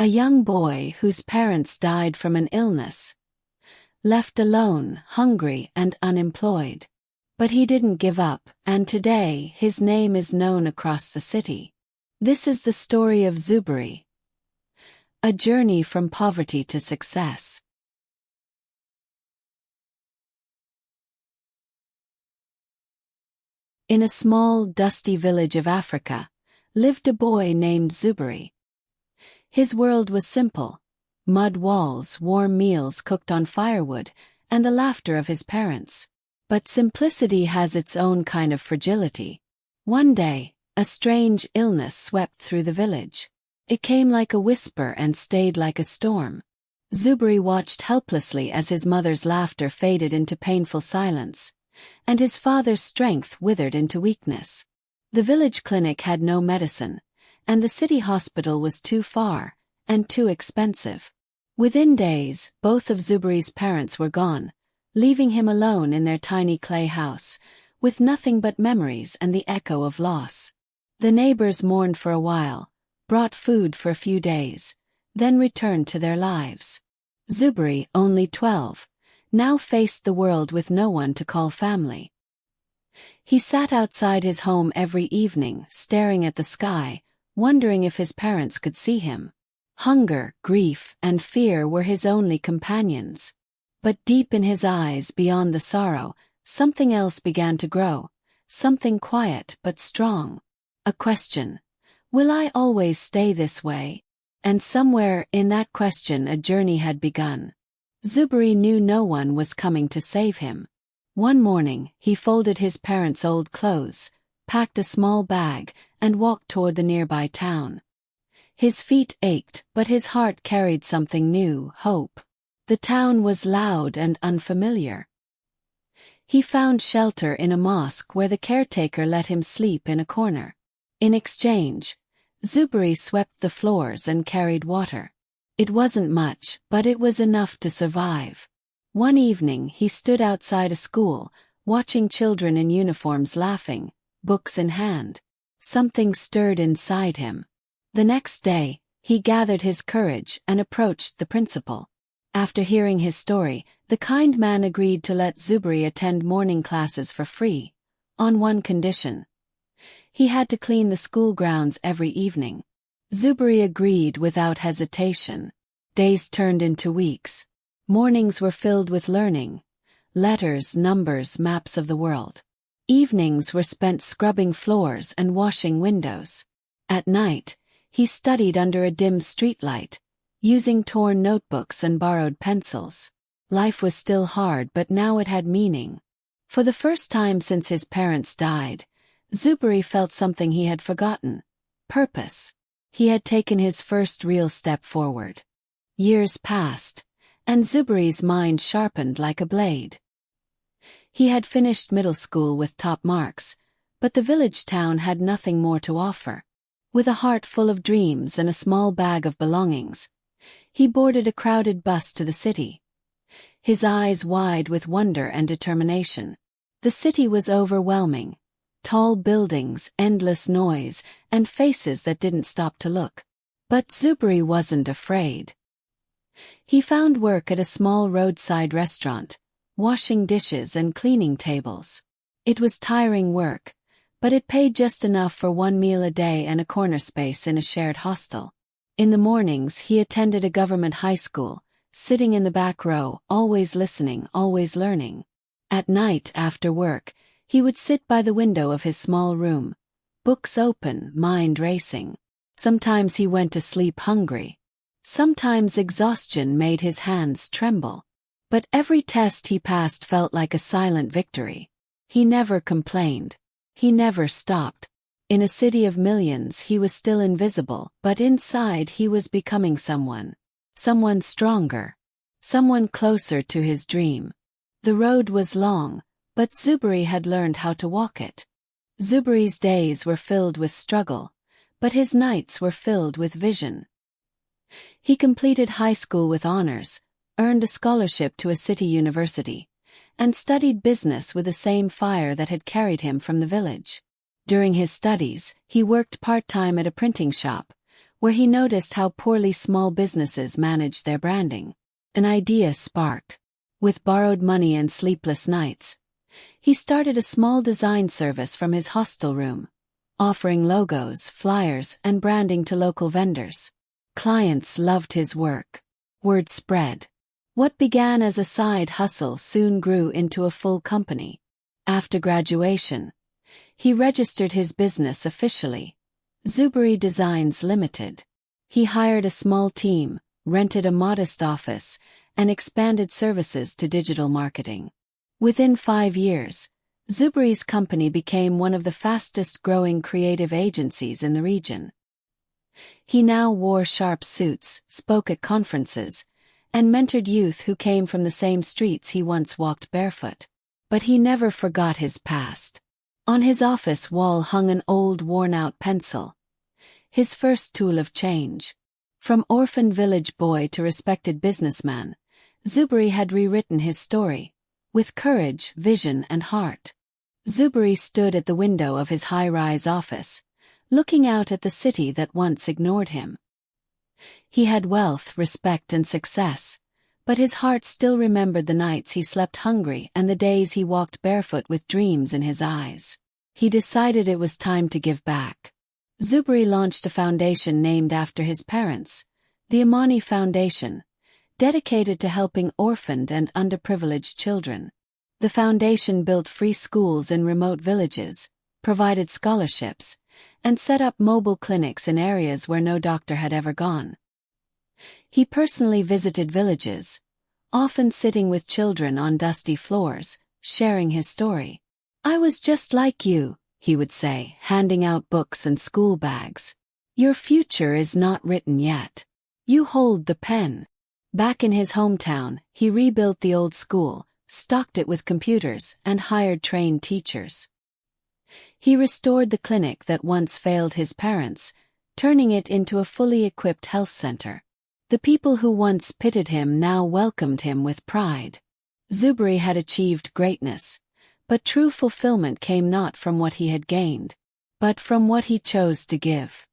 A young boy whose parents died from an illness. Left alone, hungry and unemployed. But he didn't give up, and today his name is known across the city. This is the story of Zuberi. A journey from poverty to success. In a small, dusty village of Africa, lived a boy named Zuberi. His world was simple: mud walls, warm meals cooked on firewood, and the laughter of his parents. But simplicity has its own kind of fragility. One day, a strange illness swept through the village. It came like a whisper and stayed like a storm. Zuberi watched helplessly as his mother's laughter faded into painful silence, and his father's strength withered into weakness. The village clinic had no medicine, and the city hospital was too far, and too expensive. Within days, both of Zuberi's parents were gone, leaving him alone in their tiny clay house, with nothing but memories and the echo of loss. The neighbors mourned for a while, brought food for a few days, then returned to their lives. Zuberi, only 12, now faced the world with no one to call family. He sat outside his home every evening, staring at the sky, wondering if his parents could see him. Hunger, grief, and fear were his only companions. But deep in his eyes, beyond the sorrow, something else began to grow, something quiet but strong. A question: will I always stay this way? And somewhere in that question a journey had begun. Zuberi knew no one was coming to save him. One morning, he folded his parents' old clothes, packed a small bag, and walked toward the nearby town. His feet ached, but his heart carried something new: hope. The town was loud and unfamiliar. He found shelter in a mosque where the caretaker let him sleep in a corner. In exchange, Zuberi swept the floors and carried water. It wasn't much, but it was enough to survive. One evening he stood outside a school, watching children in uniforms laughing, books in hand. Something stirred inside him. The next day, he gathered his courage and approached the principal. After hearing his story, the kind man agreed to let Zuberi attend morning classes for free, on one condition: he had to clean the school grounds every evening. Zuberi agreed without hesitation. Days turned into weeks. Mornings were filled with learning: letters, numbers, maps of the world. Evenings were spent scrubbing floors and washing windows. At night, he studied under a dim streetlight, using torn notebooks and borrowed pencils. Life was still hard, but now it had meaning. For the first time since his parents died, Zuberi felt something he had forgotten: purpose. He had taken his first real step forward. Years passed, and Zuberi's mind sharpened like a blade. He had finished middle school with top marks, but the village town had nothing more to offer. With a heart full of dreams and a small bag of belongings, he boarded a crowded bus to the city, his eyes wide with wonder and determination. The city was overwhelming: tall buildings, endless noise, and faces that didn't stop to look. But Zuberi wasn't afraid. He found work at a small roadside restaurant, washing dishes and cleaning tables. It was tiring work, but it paid just enough for one meal a day and a corner space in a shared hostel. In the mornings he attended a government high school, sitting in the back row, always listening, always learning. At night, after work, he would sit by the window of his small room, books open, mind racing. Sometimes he went to sleep hungry. Sometimes exhaustion made his hands tremble. But every test he passed felt like a silent victory. He never complained. He never stopped. In a city of millions he was still invisible, but inside he was becoming someone. Someone stronger. Someone closer to his dream. The road was long, but Zuberi had learned how to walk it. Zuberi's days were filled with struggle, but his nights were filled with vision. He completed high school with honors, earned a scholarship to a city university, and studied business with the same fire that had carried him from the village. During his studies, he worked part-time at a printing shop, where he noticed how poorly small businesses managed their branding. An idea sparked. With borrowed money and sleepless nights, he started a small design service from his hostel room, offering logos, flyers, and branding to local vendors. Clients loved his work. Word spread. What began as a side hustle soon grew into a full company. After graduation, he registered his business officially, Zuberi Designs Limited. He hired a small team, rented a modest office, and expanded services to digital marketing. Within 5 years, Zuberi's company became one of the fastest-growing creative agencies in the region. He now wore sharp suits, spoke at conferences, and mentored youth who came from the same streets he once walked barefoot. But he never forgot his past. On his office wall hung an old worn-out pencil, his first tool of change. From orphan village boy to respected businessman, Zuberi had rewritten his story, with courage, vision, and heart. Zuberi stood at the window of his high-rise office, looking out at the city that once ignored him. He had wealth, respect, and success, but his heart still remembered the nights he slept hungry and the days he walked barefoot with dreams in his eyes. He decided it was time to give back. Zuberi launched a foundation named after his parents, the Imani Foundation, dedicated to helping orphaned and underprivileged children. The foundation built free schools in remote villages, provided scholarships, and set up mobile clinics in areas where no doctor had ever gone. He personally visited villages, often sitting with children on dusty floors, sharing his story. "I was just like you," he would say, handing out books and school bags. "Your future is not written yet. You hold the pen." Back in his hometown, he rebuilt the old school, stocked it with computers, and hired trained teachers. He restored the clinic that once failed his parents, turning it into a fully equipped health center. The people who once pitied him now welcomed him with pride. Zuberi had achieved greatness, but true fulfillment came not from what he had gained, but from what he chose to give.